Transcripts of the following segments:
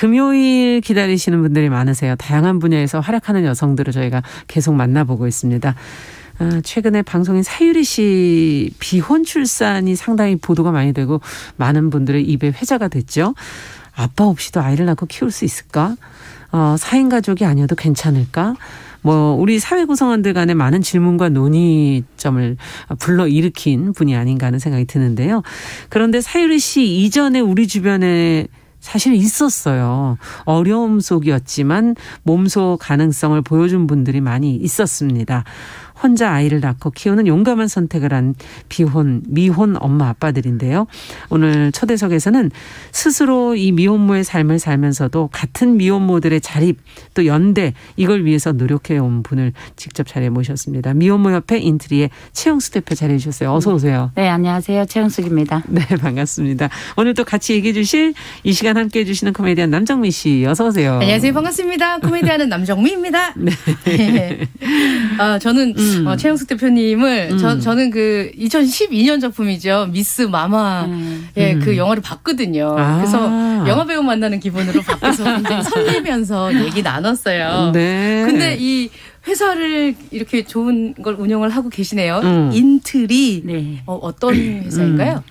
금요일 기다리시는 분들이 많으세요. 다양한 분야에서 활약하는 여성들을 저희가 계속 만나보고 있습니다. 최근에 방송인 사유리 씨 비혼 출산이 상당히 보도가 많이 되고 많은 분들의 입에 회자가 됐죠. 아빠 없이도 아이를 낳고 키울 수 있을까? 4인 가족이 아니어도 괜찮을까? 우리 사회 구성원들 간에 많은 질문과 논의점을 불러일으킨 분이 아닌가 하는 생각이 드는데요. 그런데 사유리 씨 이전에 우리 주변에 사실 있었어요. 어려움 속이었지만 몸소 가능성을 보여준 분들이 많이 있었습니다. 혼자 아이를 낳고 키우는 용감한 선택을 한 미혼 엄마 아빠들인데요. 오늘 초대석에서는 스스로 이 미혼모의 삶을 살면서도 같은 미혼모들의 자립 또 연대 이걸 위해서 노력해온 분을 직접 자리에 모셨습니다. 미혼모협회 인트리의 최영숙 대표 자리해 주셨어요. 어서 오세요. 네, 안녕하세요. 최영숙입니다. 네, 반갑습니다. 오늘 또 같이 얘기해 주실 이 시간 함께해 주시는 코미디언 남정미 씨 어서 오세요. 안녕하세요. 반갑습니다. 코미디언은 남정미입니다. 네. 저는 최영숙 대표님을 저는 그 2012년 작품이죠. 미스 마마 그 영화를 봤거든요. 그래서 영화 배우 만나는 기분으로 밖에서 굉장히 설레면서 얘기 나눴어요. 네. 근데 이 회사를 이렇게 좋은 걸 운영을 하고 계시네요. 인트리 네. 어떤 회사인가요?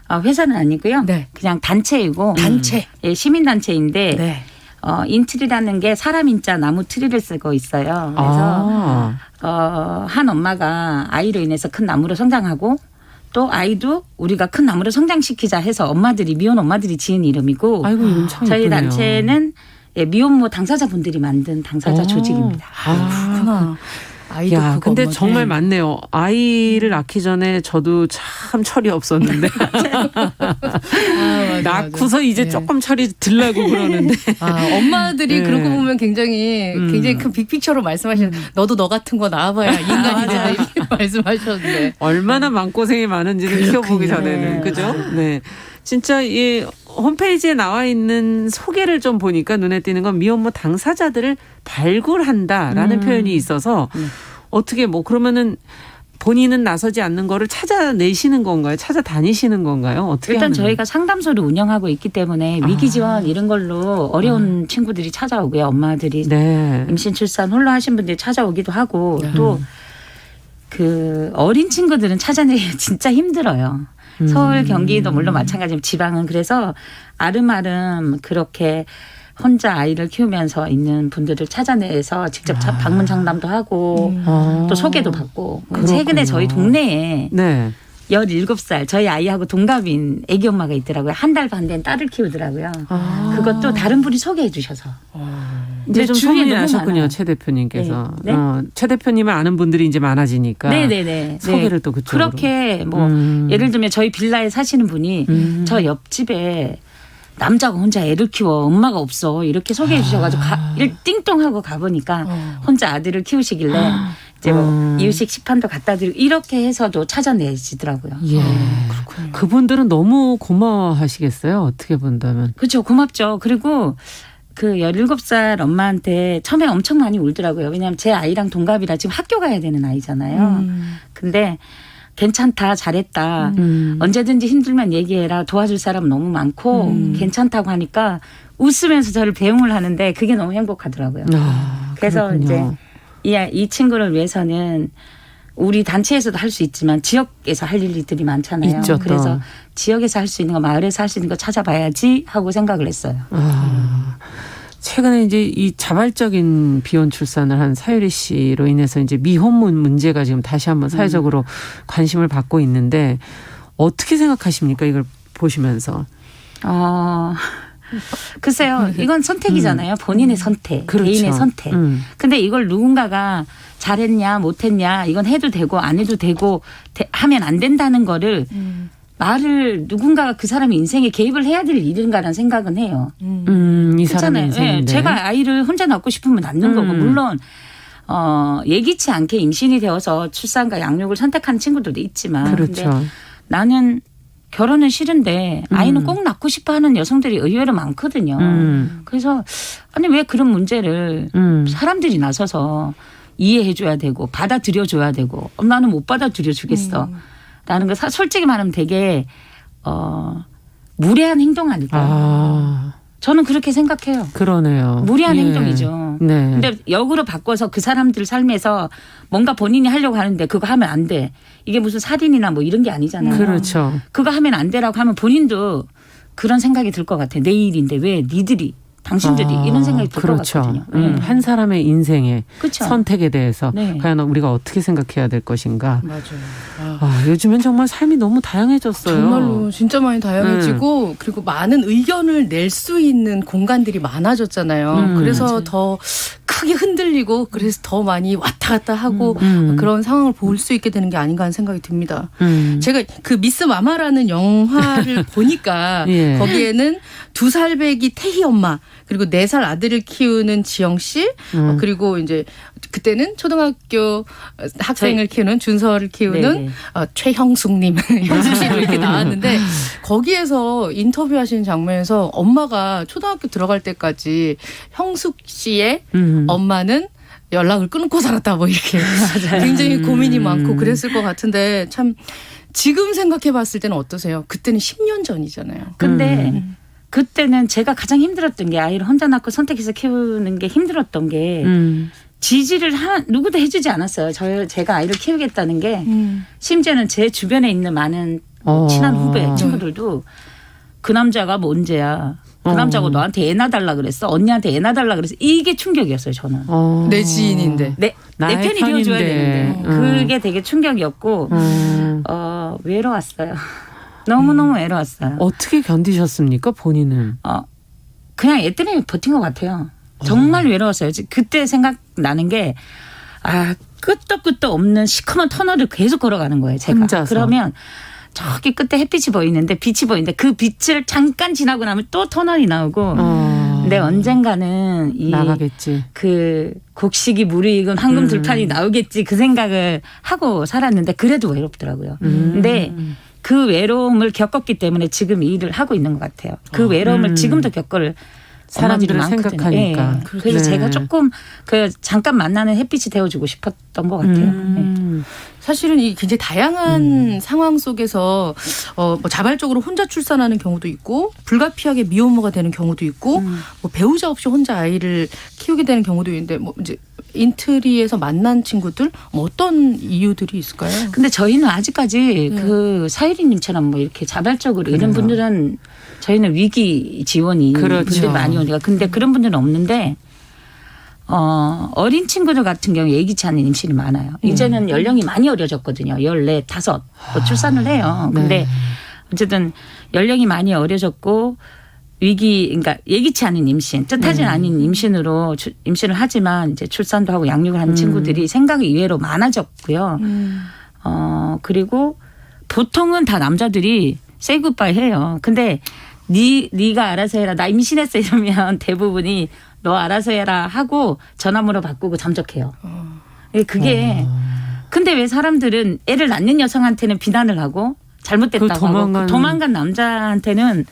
회사는 아니고요. 네. 그냥 단체이고. 단체. 예, 시민단체인데. 네. 인트리라는 게 사람 인자 나무 트리를 쓰고 있어요. 그래서 한 엄마가 아이로 인해서 큰 나무로 성장하고 또 아이도 우리가 큰 나무로 성장시키자 해서 미혼 엄마들이 지은 이름이고 아이고, 이름 참 저희 예쁘네요. 단체는 미혼모 당사자분들이 만든 당사자 조직입니다. 그렇구나. 아이도 야, 근데 뭐, 정말 많네요. 아이를 낳기 전에 저도 참 철이 없었는데 낳고서 이제 조금 철이 들라고 그러는데 엄마들이 네. 그러고 보면 굉장히 큰 빅픽처로 말씀하시는 너도 너 같은 거 낳아봐야 인간이 되다 이렇게 말씀하셨는데 얼마나 마음고생이 많은지를 키워보기 전에는 그죠? 네. 진짜 이 홈페이지에 나와 있는 소개를 좀 보니까 눈에 띄는 건 미혼모 당사자들을 발굴한다라는 표현이 있어서 어떻게 그러면은 본인은 나서지 않는 거를 찾아내시는 건가요? 찾아다니시는 건가요? 어떻게 일단 하는 저희가 상담소를 운영하고 있기 때문에 위기 지원 이런 걸로 어려운 친구들이 찾아오고요. 엄마들이 네. 임신 출산 홀로 하신 분들이 찾아오기도 하고 또 그 어린 친구들은 찾아내기 진짜 힘들어요. 서울, 경기도 물론 마찬가지지만 지방은 그래서 아름아름 그렇게 혼자 아이를 키우면서 있는 분들을 찾아내서 직접 방문 상담도 하고 또 소개도 받고 최근에 저희 동네에 네. 17살 저희 아이하고 동갑인 애기 엄마가 있더라고요. 한 달 반 된 딸을 키우더라고요. 그것도 다른 분이 소개해 주셔서. 이제 좀 주위에 소문이 너무 나셨군요. 많아요. 최 대표님께서. 네. 최 대표님을 아는 분들이 이제 많아지니까. 네네네. 소개를 또 그쪽으로. 그렇게 예를 들면 저희 빌라에 사시는 분이 저 옆집에 남자가 혼자 애를 키워 엄마가 없어 이렇게 소개해 주셔가지고 띵똥하고 가보니까 혼자 아들을 키우시길래 이제 이유식 식판도 갖다 드리고 이렇게 해서도 찾아내시더라고요. 예. 그분들은 너무 고마워하시겠어요. 어떻게 본다면. 그렇죠. 고맙죠. 그리고 그 17살 엄마한테 처음에 엄청 많이 울더라고요. 왜냐하면 제 아이랑 동갑이라 지금 학교 가야 되는 아이잖아요. 근데 괜찮다, 잘했다. 언제든지 힘들면 얘기해라. 도와줄 사람 너무 많고 괜찮다고 하니까 웃으면서 저를 배웅을 하는데 그게 너무 행복하더라고요. 그래서 그렇군요. 이제 이 친구를 위해서는 우리 단체에서도 할 수 있지만 지역에서 할 일들이 많잖아요. 있죠, 또. 그래서 지역에서 할 수 있는 거 마을에서 할 수 있는 거 찾아봐야지 하고 생각을 했어요. 최근에 이제 이 자발적인 비혼 출산을 한 사유리 씨로 인해서 이제 미혼모 문제가 지금 다시 한번 사회적으로 관심을 받고 있는데 어떻게 생각하십니까? 이걸 보시면서. 글쎄요. 이건 선택이잖아요. 본인의 선택. 그렇죠. 개인의 선택. 근데 이걸 누군가가 잘했냐 못했냐 이건 해도 되고 안 해도 되고 하면 안 된다는 거를 말을 누군가가 그 사람의 인생에 개입을 해야 될 일인가라는 생각은 해요. 이 사람의 인생인데. 네, 제가 아이를 혼자 낳고 싶으면 낳는 거고 물론 예기치 않게 임신이 되어서 출산과 양육을 선택하는 친구들도 있지만 그렇죠. 근데 나는 결혼은 싫은데 아이는 꼭 낳고 싶어 하는 여성들이 의외로 많거든요. 그래서 아니 왜 그런 문제를 사람들이 나서서 이해해 줘야 되고 받아들여 줘야 되고 나는 못 받아들여 주겠어. 라는 거 솔직히 말하면 되게 무례한 행동 아닐까요? 저는 그렇게 생각해요. 그러네요. 무리한 예. 행동이죠. 네. 근데 역으로 바꿔서 그 사람들 삶에서 뭔가 본인이 하려고 하는데 그거 하면 안 돼. 이게 무슨 살인이나 뭐 이런 게 아니잖아요. 그렇죠. 그거 하면 안 되라고 하면 본인도 그런 생각이 들 것 같아요. 내 일인데 왜 니들이 당신들이 이런 생각이 들 것 그렇죠. 같거든요. 한 사람의 인생의 그렇죠. 선택에 대해서 네. 과연 우리가 어떻게 생각해야 될 것인가. 맞아요. 요즘엔 정말 삶이 너무 다양해졌어요. 정말로 진짜 많이 다양해지고 그리고 많은 의견을 낼 수 있는 공간들이 많아졌잖아요. 그래서 맞아요. 더 크게 흔들리고 그래서 더 많이 왔다 갔다 하고 그런 상황을 볼 수 있게 되는 게 아닌가 하는 생각이 듭니다. 제가 그 미스 마마라는 영화를 보니까 예. 거기에는 2살배기 태희 엄마 그리고 4살 아들을 키우는 지영 씨 그리고 이제 그때는 초등학교 학생을 키우는 준서를 키우는 네네. 최형숙님 형숙 씨로 이렇게 나왔는데 거기에서 인터뷰하시는 장면에서 엄마가 초등학교 들어갈 때까지 형숙 씨의 엄마는 연락을 끊고 살았다 뭐 이렇게 굉장히 고민이 많고 그랬을 것 같은데 참 지금 생각해 봤을 때는 어떠세요? 그때는 10년 전이잖아요. 근데 그때는 제가 가장 힘들었던 게 아이를 혼자 낳고 선택해서 키우는 게 힘들었던 게 지지를 누구도 해주지 않았어요. 제가 아이를 키우겠다는 게 심지어는 제 주변에 있는 많은 친한 후배 친구들도 그 남자가 뭔죄야. 그 남자가 너한테 애 낳아달라 그랬어. 언니한테 애 낳아달라 그랬어. 이게 충격이었어요. 저는. 내 지인인데. 내 편이 되어줘야 되는데. 그게 되게 충격이었고 외로웠어요. 너무너무 외로웠어요. 어떻게 견디셨습니까 본인은? 그냥 애 때문에 버틴 것 같아요. 정말 외로웠어요. 그때 생각나는 게 끝도 없는 시커먼 터널을 계속 걸어가는 거예요. 제가. 혼자서. 그러면 저기 끝에 햇빛이 보이는데 빛이 보이는데 그 빛을 잠깐 지나고 나면 또 터널이 나오고 근데 언젠가는 나가겠지. 그 곡식이 무르익은 황금 들판이 나오겠지 그 생각을 하고 살았는데 그래도 외롭더라고요. 근데 그 외로움을 겪었기 때문에 지금 이 일을 하고 있는 것 같아요. 그 외로움을 지금도 겪을 사람들을 엄마들이 많거든요. 생각하니까. 예. 그래서 제가 조금 그 잠깐 만나는 햇빛이 되어주고 싶었던 것 같아요. 예. 사실은 이 굉장히 다양한 상황 속에서 뭐 자발적으로 혼자 출산하는 경우도 있고 불가피하게 미혼모가 되는 경우도 있고 뭐 배우자 없이 혼자 아이를 키우게 되는 경우도 있는데 뭐 이제 인트리에서 만난 친구들 어떤 이유들이 있을까요? 근데 저희는 아직까지 그 사유리님처럼 뭐 이렇게 자발적으로 이런 분들은 저희는 위기 지원이 그렇죠. 분들이 많이 오니까 근데 그런 분들은 없는데 어린 친구들 같은 경우 예기치 않은 임신이 많아요. 이제는 연령이 많이 어려졌거든요. 14, 5 뭐 출산을 해요. 근데 어쨌든 연령이 많이 어려졌고 그러니까 예기치 않은 임신, 뜻하지 않은 임신으로 임신을 하지만 이제 출산도 하고 양육을 하는 친구들이 생각이 의외로 많아졌고요. 그리고 보통은 다 남자들이 say goodbye 해요. 근데 네가 알아서 해라. 나 임신했어 이러면 대부분이 너 알아서 해라 하고 전화번호 바꾸고 잠적해요. 그게 근데 왜 사람들은 애를 낳는 여성한테는 비난을 하고 잘못됐다고 하고 도망간 남자한테는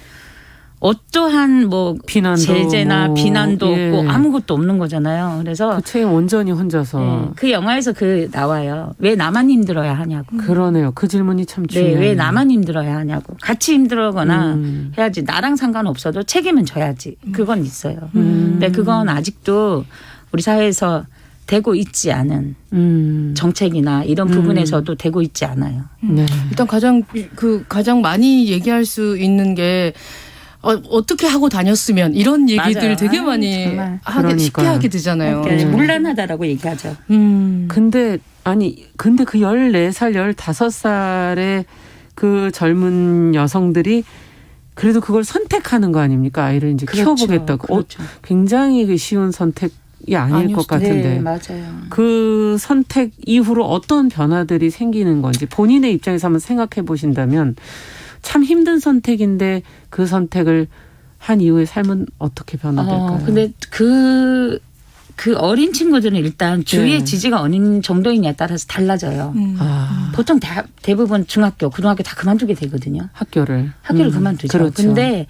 어떠한 뭐 비난도 제재나 뭐, 비난도 예. 없고 아무것도 없는 거잖아요. 그래서 그 책임 온전히 혼자서. 네, 그 영화에서 나와요. 왜 나만 힘들어야 하냐고. 그러네요. 그 질문이 참 네, 중요해요. 왜 나만 힘들어야 하냐고. 같이 힘들거나 해야지. 나랑 상관없어도 책임은 져야지. 그건 있어요. 근데 그건 아직도 우리 사회에서 되고 있지 않은 정책이나 이런 부분에서도 되고 있지 않아요. 네. 일단 가장 많이 얘기할 수 있는 게 어떻게 하고 다녔으면 이런 얘기들 맞아요. 되게 많이 쉽게 하게 되잖아요. 문란하다라고 얘기하죠. 근데 그 14살, 15살의 그 젊은 여성들이 그래도 그걸 선택하는 거 아닙니까? 아이를 이제 그렇죠. 키워보겠다고. 그렇죠. 굉장히 그 쉬운 선택이 아닐 것 같은데. 네, 맞아요. 그 선택 이후로 어떤 변화들이 생기는 건지 본인의 입장에서 한번 생각해 보신다면 참 힘든 선택인데 그 선택을 한 이후의 삶은 어떻게 변화될까요? 근데 그 어린 친구들은 일단 주위의 네. 지지가 어느 정도이냐에 따라서 달라져요. 보통 대부분 중학교, 고등학교 다 그만두게 되거든요. 학교를 그만두죠. 그렇죠. 근데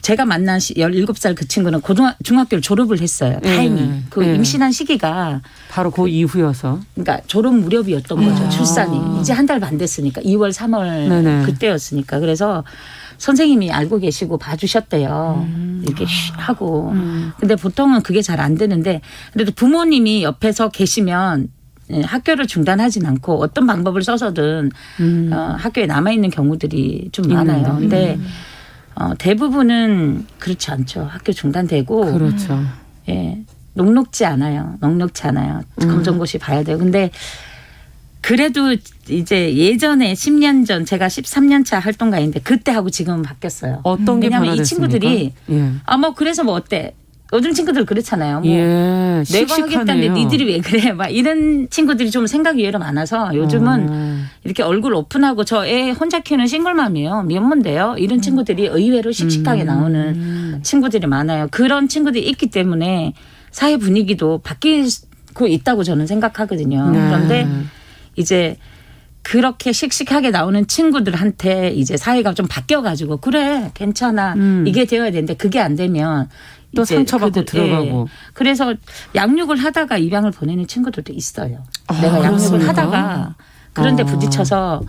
제가 만난 17살 그 친구는 중학교를 졸업을 했어요. 다행히. 임신한 시기가 바로 그 이후여서. 그러니까 졸업 무렵이었던 거죠. 출산이. 이제 한 달 반 됐으니까. 2월, 3월 네네. 그때였으니까. 그래서 선생님이 알고 계시고 봐주셨대요. 이렇게 하고. 근데 보통은 그게 잘 안 되는데 그래도 부모님이 옆에서 계시면 학교를 중단하진 않고 어떤 방법을 써서든 학교에 남아있는 경우들이 좀 많아요. 근데 대부분은 그렇지 않죠. 학교 중단되고. 그렇죠. 예. 녹록지 않아요. 검정고시 봐야 돼요. 근데 그래도 이제 예전에 10년 전 제가 13년 차 활동가인데 그때하고 지금은 바뀌었어요. 어떤 게 왜냐하면 이 변화됐습니까? 친구들이 예. 그래서 뭐 어때? 요즘 친구들 그렇잖아요. 뭐 예, 내가 하겠다는데 씩씩하네요. 니들이 왜 그래? 막 이런 친구들이 좀 생각이 외로 많아서 요즘은 이렇게 얼굴 오픈하고 저 애 혼자 키우는 싱글맘이에요. 미혼모인데요. 이런 친구들이 의외로 씩씩하게 나오는 친구들이 많아요. 그런 친구들이 있기 때문에 사회 분위기도 바뀌고 있다고 저는 생각하거든요. 그런데 이제 그렇게 씩씩하게 나오는 친구들한테 이제 사회가 좀 바뀌어가지고 그래 괜찮아 이게 되어야 되는데 그게 안 되면 또 상처받고 들어가고. 그래서 양육을 하다가 입양을 보내는 친구들도 있어요. 내가 양육을 그렇습니까? 하다가 그런데 부딪혀서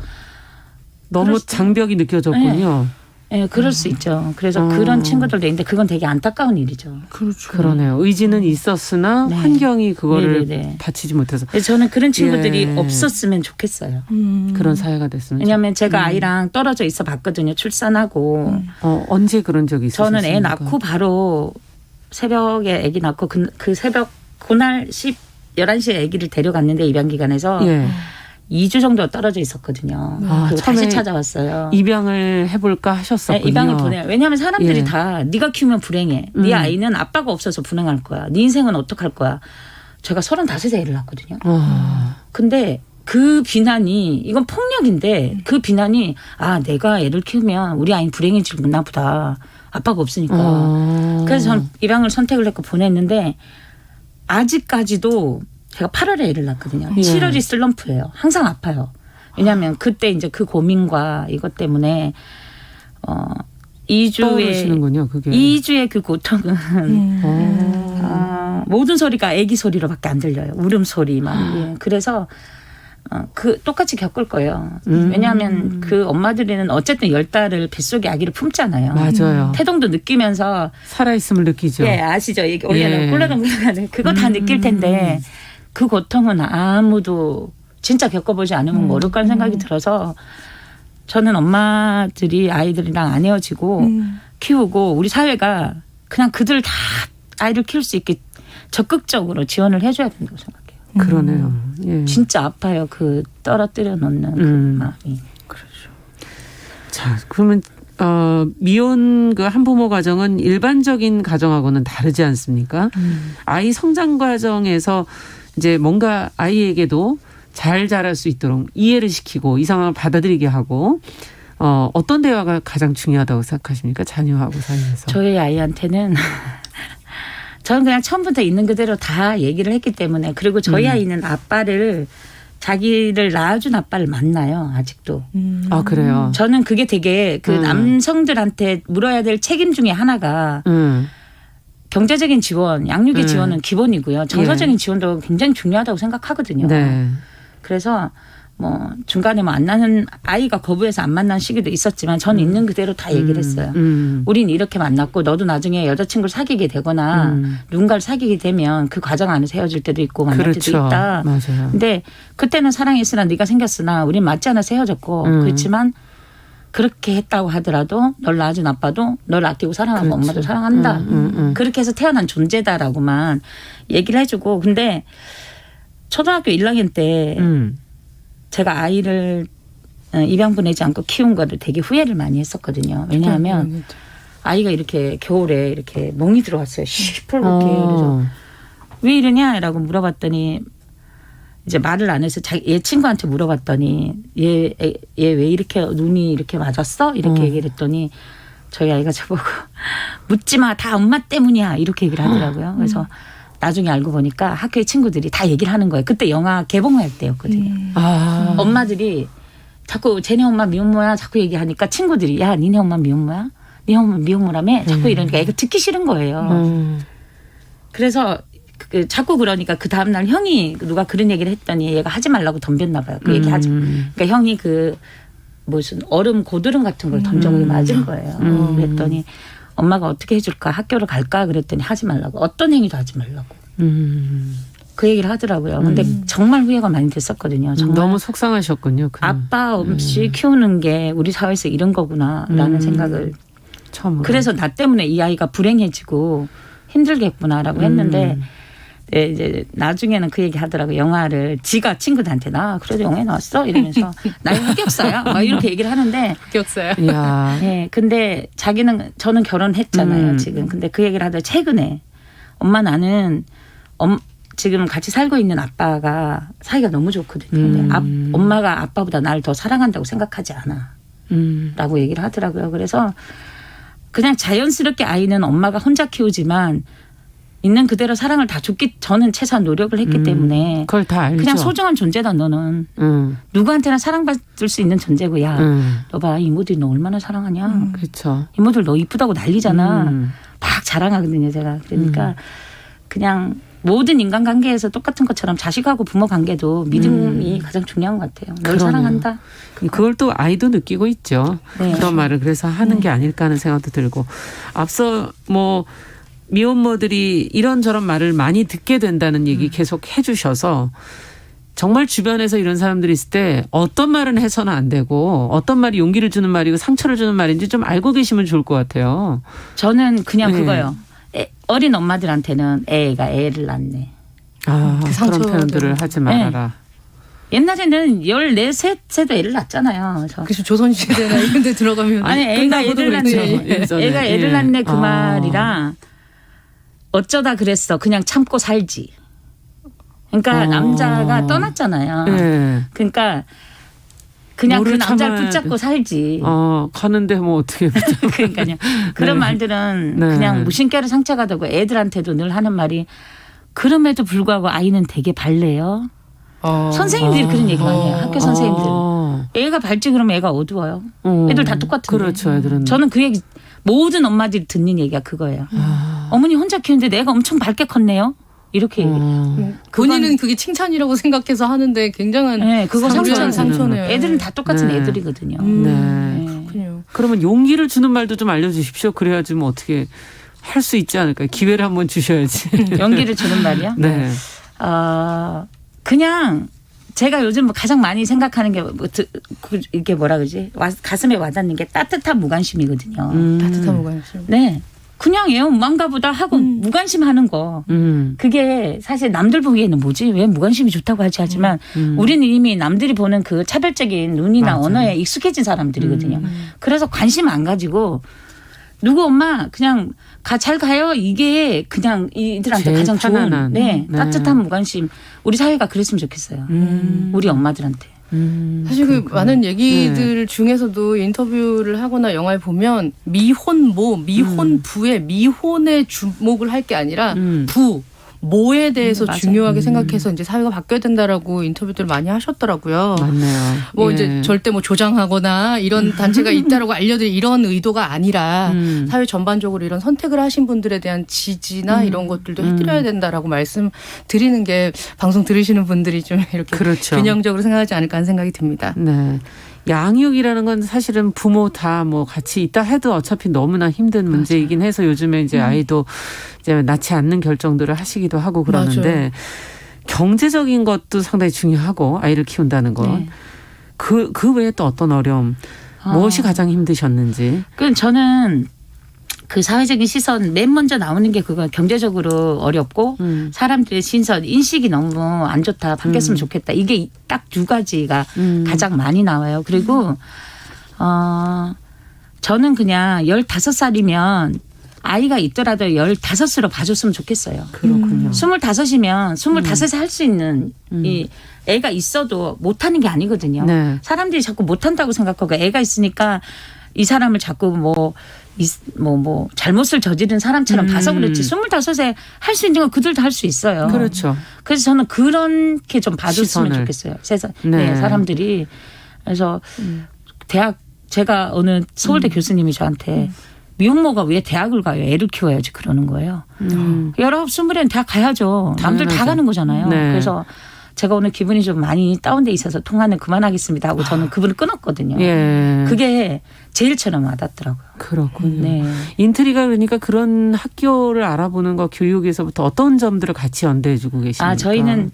너무 장벽이 느껴졌군요. 예, 그럴 수 있죠. 그래서 그런 친구들도 있는데 그건 되게 안타까운 일이죠. 그렇죠. 그러네요. 의지는 있었으나 네. 환경이 그거를 네네네. 받치지 못해서 그래서 저는 그런 친구들이 예. 없었으면 좋겠어요. 그런 사회가 됐으면. 왜냐하면 제가 아이랑 떨어져 있어 봤거든요. 출산하고. 언제 그런 적이 있었습니까? 저는 애 낳고 바로 새벽에 아기 낳고 그 새벽 그날 11시에 아기를 데려갔는데 입양기관에서 예. 2주 정도 떨어져 있었거든요. 그리고 처음에 다시 찾아왔어요. 입양을 해볼까 하셨었군요. 네, 입양을 보내요. 왜냐하면 사람들이 예. 다 네가 키우면 불행해. 네 아이는 아빠가 없어서 불행할 거야. 네 인생은 어떡할 거야. 제가 35에 애를 낳았거든요. 근데 그 비난이 이건 폭력인데 그 비난이 내가 애를 키우면 우리 아이는 불행해지나 보다. 아빠가 없으니까. 그래서 전 입양을 선택을 했고 보냈는데 아직까지도 제가 8월에 애를 낳았거든요. 예. 7월이 슬럼프예요. 항상 아파요. 왜냐하면 그때 이제 그 고민과 이것 때문에 2주의 떠오르시는군요. 그게. 2주의 그 고통은 모든 소리가 아기 소리로밖에 안 들려요. 울음소리만. 예. 그래서 똑같이 겪을 거예요. 왜냐하면 그 엄마들은 어쨌든 10달을 뱃속에 아기를 품잖아요. 맞아요. 태동도 느끼면서 살아있음을 느끼죠. 예, 아시죠? 이게 올려놓은 예. 굴러가는 그거 다 느낄 텐데 그 고통은 아무도 진짜 겪어보지 않으면 모를 거라는 생각이 들어서 저는 엄마들이 아이들이랑 안 헤어지고 키우고 우리 사회가 그냥 그들 다 아이를 키울 수 있게 적극적으로 지원을 해줘야 된다고 생각해요. 그러네요. 예. 진짜 아파요. 그 떨어뜨려 놓는 그 마음이. 자, 그러면 미혼 그 한부모 가정은 일반적인 가정하고는 다르지 않습니까? 아이 성장 과정에서 이제 뭔가 아이에게도 잘 자랄 수 있도록 이해를 시키고 이 상황을 받아들이게 하고 어떤 대화가 가장 중요하다고 생각하십니까? 자녀하고 사이에서. 저희 아이한테는 저는 그냥 처음부터 있는 그대로 다 얘기를 했기 때문에 그리고 저희 아이는 아빠를 자기를 낳아준 아빠를 만나요. 아직도. 아, 그래요? 저는 그게 되게 그 남성들한테 물어야 될 책임 중에 하나가 경제적인 지원, 양육의 지원은 기본이고요. 정서적인 지원도 굉장히 중요하다고 생각하거든요. 네. 그래서 뭐 중간에 뭐 안 나는 아이가 거부해서 안 만난 시기도 있었지만 저는 있는 그대로 다 얘기를 했어요. 우린 이렇게 만났고 너도 나중에 여자친구를 사귀게 되거나 누군가를 사귀게 되면 그 과정 안에서 헤어질 때도 있고 만날 그렇죠. 때도 있다. 맞아요. 근데 그때는 사랑했으나 네가 생겼으나 우린 맞지 않아서 헤어졌고 그렇지만 그렇게 했다고 하더라도 널 낳아준 아빠도 널 아끼고 사랑하고 그렇죠. 엄마도 사랑한다. 그렇게 해서 태어난 존재다라고만 얘기를 해주고 근데 초등학교 1학년 때 제가 아이를 입양 보내지 않고 키운 거를 되게 후회를 많이 했었거든요. 왜냐하면 아이가 이렇게 겨울에 이렇게 멍이 들어왔어요. 시뻘겋게. 그래서 왜 이러냐라고 물어봤더니 이제 말을 안 해서 얘 친구한테 물어봤더니 얘 왜 이렇게 눈이 이렇게 맞았어? 이렇게 얘기를 했더니 저희 아이가 저보고 묻지 마. 다 엄마 때문이야. 이렇게 얘기를 하더라고요. 그래서 나중에 알고 보니까 학교의 친구들이 다 얘기를 하는 거예요. 그때 영화 개봉할 때였거든요. 엄마들이 자꾸 쟤네 엄마 미혼모야 자꾸 얘기하니까 친구들이 야 니네 엄마 미혼모야? 니네 엄마 미혼모라며? 자꾸 이러니까 애가 듣기 싫은 거예요. 그래서 자꾸 그러니까 그 다음날 형이 누가 그런 얘기를 했더니 얘가 하지 말라고 덤볐나 봐요. 그 얘기 하지. 그러니까 형이 그 무슨 얼음 고드름 같은 걸 던져보게 맞은 거예요. 그랬더니 엄마가 어떻게 해줄까? 학교를 갈까? 그랬더니 하지 말라고. 어떤 행위도 하지 말라고. 그 얘기를 하더라고요. 근데 정말 후회가 많이 됐었거든요. 정말 너무 속상하셨군요. 아빠 없이 키우는 게 우리 사회에서 이런 거구나라는 생각을 처음으로. 그래서 나 때문에 이 아이가 불행해지고 힘들겠구나라고 했는데 네, 이제 나중에는 그 얘기 하더라고요. 영화를 지가 친구들한테 나 그래도 영화에 나왔어? 이러면서 나 흑역사야? 막 이렇게 얘기를 하는데 기억사요. 이야. 네, 근데 저는 결혼했잖아요. 지금. 근데 그 얘기를 하더니 최근에 엄마 나는 지금 같이 살고 있는 아빠가 사이가 너무 좋거든요. 근데 엄마가 아빠보다 나를 더 사랑한다고 생각하지 않아. 라고 얘기를 하더라고요. 그래서 그냥 자연스럽게 아이는 엄마가 혼자 키우지만 있는 그대로 사랑을 다 저는 최소한 노력을 했기 때문에 그걸 다 알죠. 그냥 소중한 존재다 너는. 누구한테나 사랑받을 수 있는 존재고 야 너 봐 이모들이 너 얼마나 사랑하냐. 그렇죠. 이모들 너 이쁘다고 난리잖아. 막 자랑하거든요 제가. 그러니까 그냥 모든 인간관계에서 똑같은 것처럼 자식하고 부모 관계도 믿음이 가장 중요한 것 같아요. 널 그러네요. 사랑한다. 그걸 또 아이도 느끼고 있죠. 네. 그런 말을 그래서 하는 게 아닐까 하는 생각도 들고. 앞서 뭐 미혼모들이 이런저런 말을 많이 듣게 된다는 얘기 계속 해 주셔서 정말 주변에서 이런 사람들이 있을 때 어떤 말은 해서는 안 되고 어떤 말이 용기를 주는 말이고 상처를 주는 말인지 좀 알고 계시면 좋을 것 같아요. 저는 그냥 네. 그거요. 어린 엄마들한테는 애가 애를 낳네. 아, 그 그런 상처를. 표현들을 하지 말아라. 옛날에는 14세도 애를 낳잖아요. 그래서 조선시대나 이런 데 들어가면 아니 애가 끝나고도 애를 낳네. 그랬지. 예전에. 애가 애를 예. 낳네 그 아. 말이라 어쩌다 그랬어. 그냥 참고 살지. 그러니까 남자가 떠났잖아요. 예. 그러니까 그냥 그 뭐를 남자를 참아야 붙잡고 살지. 가는데 뭐 어떻게. 그러니까요. 그런 네. 말들은 네. 그냥 무심결에 상처가 되고 애들한테도 늘 하는 말이 그럼에도 불구하고 아이는 되게 발래요. 선생님들이 그런 얘기 많이 해요. 학교 선생님들. 애가 밝지 그러면 애가 어두워요. 애들 다 똑같은데. 그렇죠. 애들은. 저는 그 얘기 모든 엄마들이 듣는 얘기가 그거예요. 어머니 혼자 키우는데 내가 엄청 밝게 컸네요. 이렇게 얘기해요. 본인은 그게 칭찬이라고 생각해서 하는데 굉장한 네, 그거 상처는 상처는 상처네요. 애들은 다 똑같은 네. 애들이거든요. 네. 그렇군요. 그러면 용기를 주는 말도 좀 알려주십시오. 그래야지 뭐 어떻게 할 수 있지 않을까요? 기회를 한번 주셔야지. 연기를 주는 말이요? 네. 그냥 제가 요즘 가장 많이 생각하는 게 이게 뭐라 그러지? 가슴에 와닿는 게 따뜻한 무관심이거든요. 따뜻한 무관심. 네. 그냥 얘 엄마인가 보다 하고 무관심하는 거. 그게 사실 남들 보기에는 뭐지? 왜 무관심이 좋다고 하지? 하지만 우리는 이미 남들이 보는 그 차별적인 눈이나 맞아요. 언어에 익숙해진 사람들이거든요. 그래서 관심 안 가지고 누구 엄마 그냥 잘 가요. 이게 그냥 이들한테 제일 가장 좋은 편안한. 네. 따뜻한 무관심. 우리 사회가 그랬으면 좋겠어요. 우리 엄마들한테. 사실 그 많은 얘기들 중에서도 인터뷰를 하거나 영화를 보면 미혼모, 미혼부의 미혼에 주목을 할 게 아니라 부, 모에 대해서 맞아요. 중요하게 생각해서 이제 사회가 바뀌어야 된다라고 인터뷰들을 많이 하셨더라고요. 맞네요. 뭐 예. 이제 절대 뭐 조장하거나 이런 단체가 있다라고 알려드릴 이런 의도가 아니라 사회 전반적으로 이런 선택을 하신 분들에 대한 지지나 이런 것들도 해드려야 된다라고 말씀드리는 게 방송 들으시는 분들이 좀 이렇게 그렇죠. 균형적으로 생각하지 않을까 하는 생각이 듭니다. 네. 양육이라는 건 사실은 부모 다 뭐 같이 있다 해도 어차피 너무나 힘든 문제이긴 해서 요즘에 이제 아이도 이제 낳지 않는 결정들을 하시기도 하고 그러는데 맞아요. 경제적인 것도 상당히 중요하고 아이를 키운다는 건. 네. 그 외에 또 어떤 어려움, 무엇이 가장 힘드셨는지. 저는 그 사회적인 시선 맨 먼저 나오는 게 그거 경제적으로 어렵고 사람들의 신선 인식이 너무 안 좋다 바뀌었으면 좋겠다 이게 딱 두 가지가 가장 많이 나와요. 그리고 저는 그냥 15살이면 아이가 있더라도 15으로 봐줬으면 좋겠어요. 그렇군요. 25이면 25세 할 수 있는 이 애가 있어도 못하는 게 아니거든요. 네. 사람들이 자꾸 못한다고 생각하고 애가 있으니까 이 사람을 자꾸 잘못을 저지른 사람처럼 봐서 그렇지 25세 할 수 있는 건 그들도 할 수 있어요. 그렇죠. 그래서 저는 그렇게 좀 봐줬으면 시선을. 좋겠어요. 세상 네. 사람들이. 그래서 대학 제가 어느 서울대 교수님이 저한테 미혼모가 왜 대학을 가요? 애를 키워야지 그러는 거예요. 19, 20엔 대학 가야죠. 남들 다 당연하죠. 가는 거잖아요. 네. 그래서 제가 오늘 기분이 좀 많이 다운돼 있어서 통화는 그만하겠습니다 하고 저는 그분을 끊었거든요. 예. 그게 제일처럼 와닿더라고요. 그렇군요. 네. 인트리가 그러니까 그런 학교를 알아보는 거 교육에서부터 어떤 점들을 같이 연대해주고 계십니까? 저희는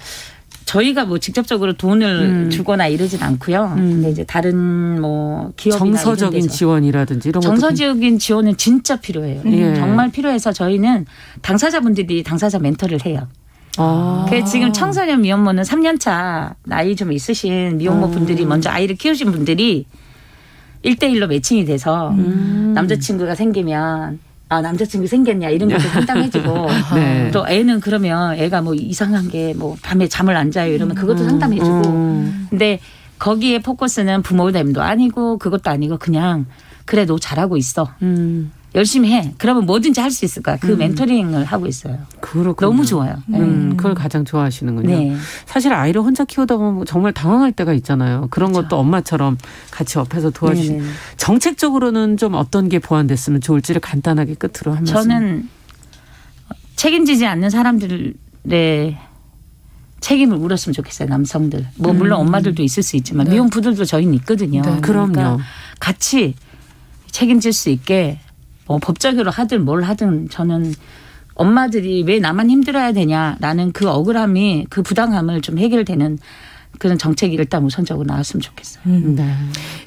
저희가 뭐 직접적으로 돈을 주거나 이러진 않고요. 근데 이제 다른 뭐 기업이나 정서적인 이런 데서 지원이라든지 이런 것도 정서적인 지원은 진짜 필요해요. 예. 정말 필요해서 저희는 당사자분들이 당사자 멘토를 해요. 그 지금 청소년 미혼모는 3년차 나이 좀 있으신 미혼모 분들이 먼저 아이를 키우신 분들이 1대1로 매칭이 돼서 남자친구가 생기면 남자친구 생겼냐 이런 것도 상담해주고 네. 또 애는 그러면 애가 뭐 이상한 게 뭐 밤에 잠을 안 자요 이러면 그것도 상담해주고 근데 거기에 포커스는 부모됨도 아니고 그것도 아니고 그냥 그래 너 잘하고 있어. 열심히 해. 그러면 뭐든지 할 수 있을 거야. 그 멘토링을 하고 있어요. 그렇군요. 너무 좋아요. 그걸 가장 좋아하시는군요. 네. 사실 아이를 혼자 키우다 보면 정말 당황할 때가 있잖아요. 그런 것도 엄마처럼 같이 옆에서 도와주시는. 네네. 정책적으로는 좀 어떤 게 보완됐으면 좋을지를 간단하게 끝으로 한 말씀. 저는 책임지지 않는 사람들의 책임을 물었으면 좋겠어요. 남성들. 뭐 물론 엄마들도 있을 수 있지만 미혼 부들도 저희는 있거든요. 네. 그럼요. 그러니까 같이 책임질 수 있게 뭐 법적으로 하든 뭘 하든 저는 엄마들이 왜 나만 힘들어야 되냐라는 그 억울함이 그 부당함을 좀 해결되는 그런 정책이 일단 우선적으로 나왔으면 좋겠어요. 네.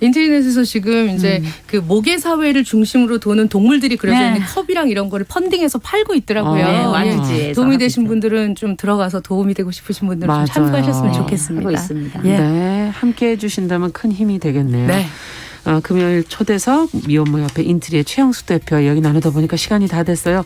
인터넷에서 지금 이제 그 모계 사회를 중심으로 도는 동물들이 그려져 네. 있는 컵이랑 이런 거를 펀딩해서 팔고 있더라고요. 네, 와주지에서 도움이 하고 되신 있어요. 분들은 좀 들어가서 도움이 되고 싶으신 분들은 맞아요. 좀 참고하셨으면 네, 좋겠습니다. 하고 있습니다. 예. 네. 함께 해주신다면 큰 힘이 되겠네요. 네. 금요일 초대석 미혼모 협회 인트리의 최영수 대표 이야기 나누다 보니까 시간이 다 됐어요.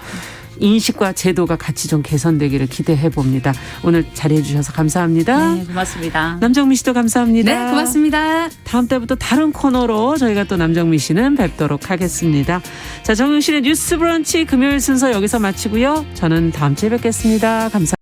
인식과 제도가 같이 좀 개선되기를 기대해 봅니다. 오늘 자리해 주셔서 감사합니다. 네, 고맙습니다. 남정미 씨도 감사합니다. 네, 고맙습니다. 다음 달부터 다른 코너로 저희가 또 남정미 씨는 뵙도록 하겠습니다. 자, 정용실의 뉴스 브런치 금요일 순서 여기서 마치고요. 저는 다음 주에 뵙겠습니다. 감사합니다.